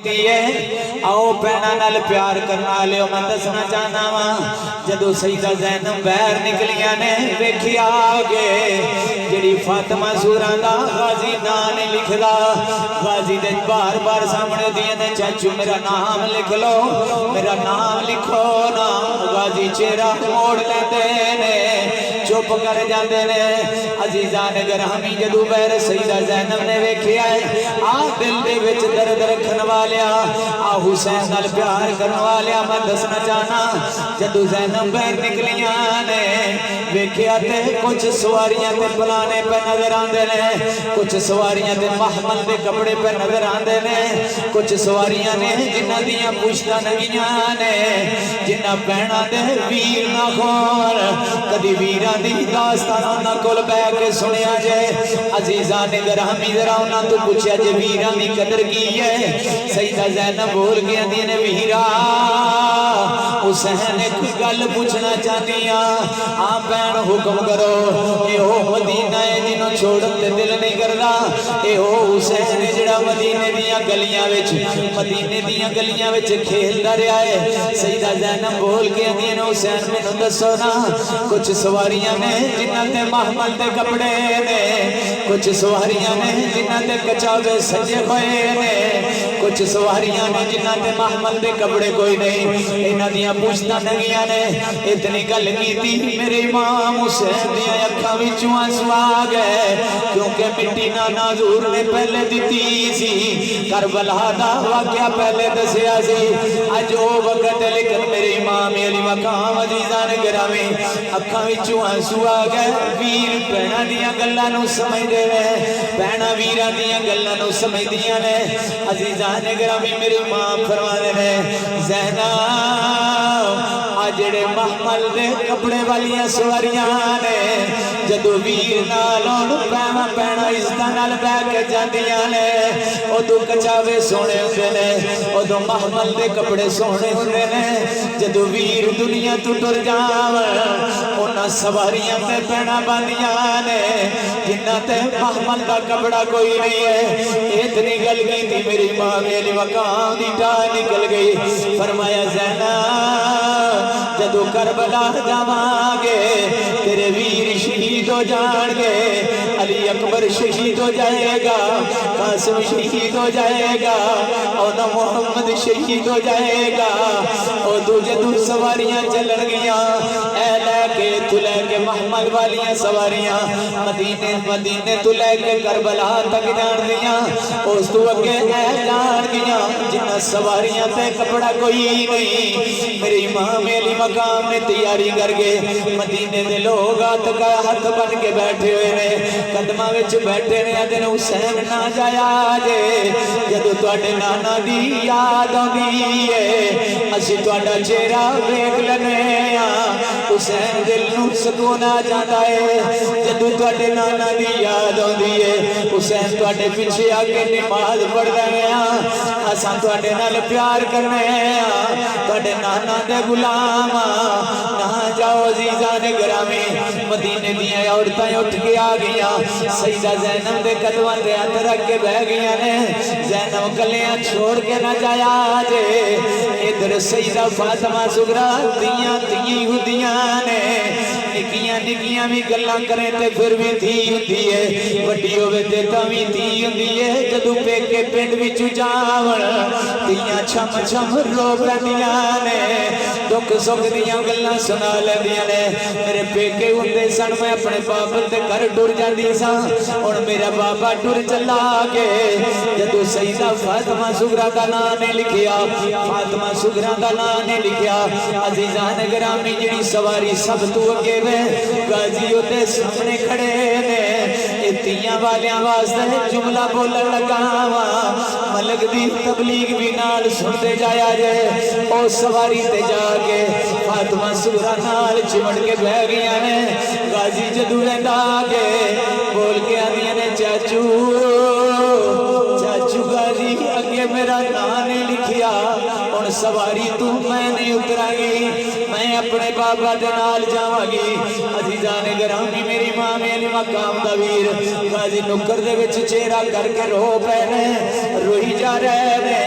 आओ भैणा नाल प्यार करना लियो। मैं दसना चाहना वा जदों सईदा ज़ैनब बाहर निकलियां ने वेखिया आगे जिहड़ी फातिमा सूरा दा गाजी ना नहीं लिखदा। गाजी दे बार बार सामने दिए ने चाचू मेरा नाम लिख लो, मेरा नाम लिखो ना। गाजी चेहरा मोड़ लेंदे ने, चुप कर जाते ने। अजीजा ने ग्रामी जदों बाहर सईदा ज़ैनब ने वेखिया आ दिल दे विच दर्द रखन वालिया, आ हुसैन नाल प्यार करने वालिया। मैं दसना चाहना जदों ज़ैनब बाहर निकलियां ने वेखिया ते कुछ सवारियां ते फलाने पे नजर आंदे ने, कुछ सवारियां ते महमल दे कपड़े पे नजर आंदे ने, कुछ सवारियां ने जिन्हां दियां पुश्तां नंगियां ने, जिन्हां भैणां दे वीर ना खोर कदी वीरां दी दास्तान उन्हां कोल बैठ के सुनिया जाए। अजीजा ने ग्रामी जरा उन्हां तो पूछया जे वीरां दी कदर की है। सईदा ज़ैनब बोल के आंदी ने वीरा हुसैन एक गल पूछना चाहती आ भैन हुक्म करो। यो मदीना है जिन्हों छोड़न ते दिल नहीं करता, यो हुसैन जिहड़ा मदीने दियां गलियां विच मदीने दियां गलियां विच खेलदा रहा है। सईदा ज़ैनब बोल के आंदी ने हुसैन मैनूं दसो ना कुछ सवारियां ने जिन्हां ते महमल दे कपड़े ने, कुछ सवारियां ने जिन्हां ते कचावे सजे होए ने, कुछ सवारियां ने जिन्हां ते महमल दे कपड़े कोई नहीं, इन्हां दियां पुश्तां नंगियां ने। इतनी गल कीती मेरे इमाम हुसैन दियां अखां विचों आंसू आ गए, क्योंकि मिट्टी नाना हजूर ने पहले दिती सी, करबला दा वाकया पहले दसिया सी। अज ओ वक्त लेकिन मेरे इमाम अली मकाम अजीज़ां ने गिरामी अखां विचों आंसू आ गए। वीर भैणां दियां गल्लां नूं समझदे ने, भैणां वीरां दियां गल्लां नूं समझदियां ने। अजीज़ां ने गिरामी मेरे इमाम फरमाते ने ज़ैनब आ जेड़े महमल दे कपड़े वालियां सवारियां ने जदों वीर नाल पैवा पैना इज्जत नाल बैठ के जांदियां ने, उदों कचावे सोने हुंदे ने, उदों महमल दे कपड़े सोने हुंदे ने। जदों वीर दुनिया तो टुर जावन उन्हां सवारियां ते पैना बांदियां ने जिन्हां ते महमल दा कपड़ा कोई नहीं है। इतनी गल की मेरी मां मेरी मकाम दी टाह निकल गई। फरमाया ज़ैनब जदों करबला जावांगे तेरे वीर शहीद हो जाएंगे, अली अकबर शहीद हो जाएगा, कासिम शहीद हो जाएगा और मोहम्मद शहीद हो जाएगा। और दूजे दूर सवारियां चलन गिया तू लैके महमल वालियां सवारियां मदीने मदीने तू लैके करबला तक जान दियां, उस तू अगे जान गिया जिन्हां सवारियां ते कपड़ा कोई नहीं। मेरी मां मेरी मकाम ने तैयारी कर गए। मदीने दे लोग हाथ बन के बैठे हुए ने, कदमां विच बैठे ने। अजन हुसैन ना जाया जे जदों तुहाडे नाना दी याद आउंदी है असीं तुहाडा चेहरा वेख लैने आ। हुसैन दिल नूं सुकून आ जाता है जदों तुहाडे नाना दी याद आउंदी है। हुसैन तुहाडे पीछे आके नमाज पढ़दा आ, असां तुहाडे नाल प्यार करने आ, तुहाडे नाना दे गुलाम ना जाओ। अजीज़ां ने गिरामी मदीने दियां औरतां उठ के आ गईयां, सईदा ज़ैनब दे कदमां ते हथ रख के बह गईयां ने। ज़ैनब कलियां छोड़ के ना जाया जे। इधर सईदा फातिमा सुगरा दियां धी हुंदियां ने, निक्कियां निक्कियां भी गल्लां करें ते फिर भी धी हुंदी है, वड्डी होवे ते तां भी धी हुंदी है। जदों पेके पिंड विच जावण धीआं छम छम रो पैंदियां ने, दुख सुख दियां गल्लां सुना लैंदियां ने। मेरे पेके हुंदे सन मैं अपने बाबल दे घर टुर जांदी सां, हुण मेरा बाबा टुर चला के जदों सईदा फातिमा सुगरा दा नां ने लिखिया, फातिमा सुगरा दा नां ने लिखिया। अजीज़ां ने गिरामी जिहड़ी सवारी सब तू अगे वे गाजी उहदे सामने खड़े ने। धीआं वालियां वास्ते जुमला बोलन लगा वा, मलक दी तबलीग भी नाल सुनते जाया जे। ओ सवारी ते जाके फातिमा सुगरा नाल चिमड़ के बह गईयां ने। गाजी जदों लैंदा के बोल के आंदियां ने चाचू चाचू गाजी अगे मेरा नां नहीं लिखिया, हुण सवारी तू मैं नहीं उतरांगी, मैं अपने बाबा दे नाल जावांगी। अजीज़ां ने गिरामी मेरी मां मेरी मकाम दा वीर गाजी नुक्कर दे विच चेहरा करके रो पै ने, रोई जा रहे ने।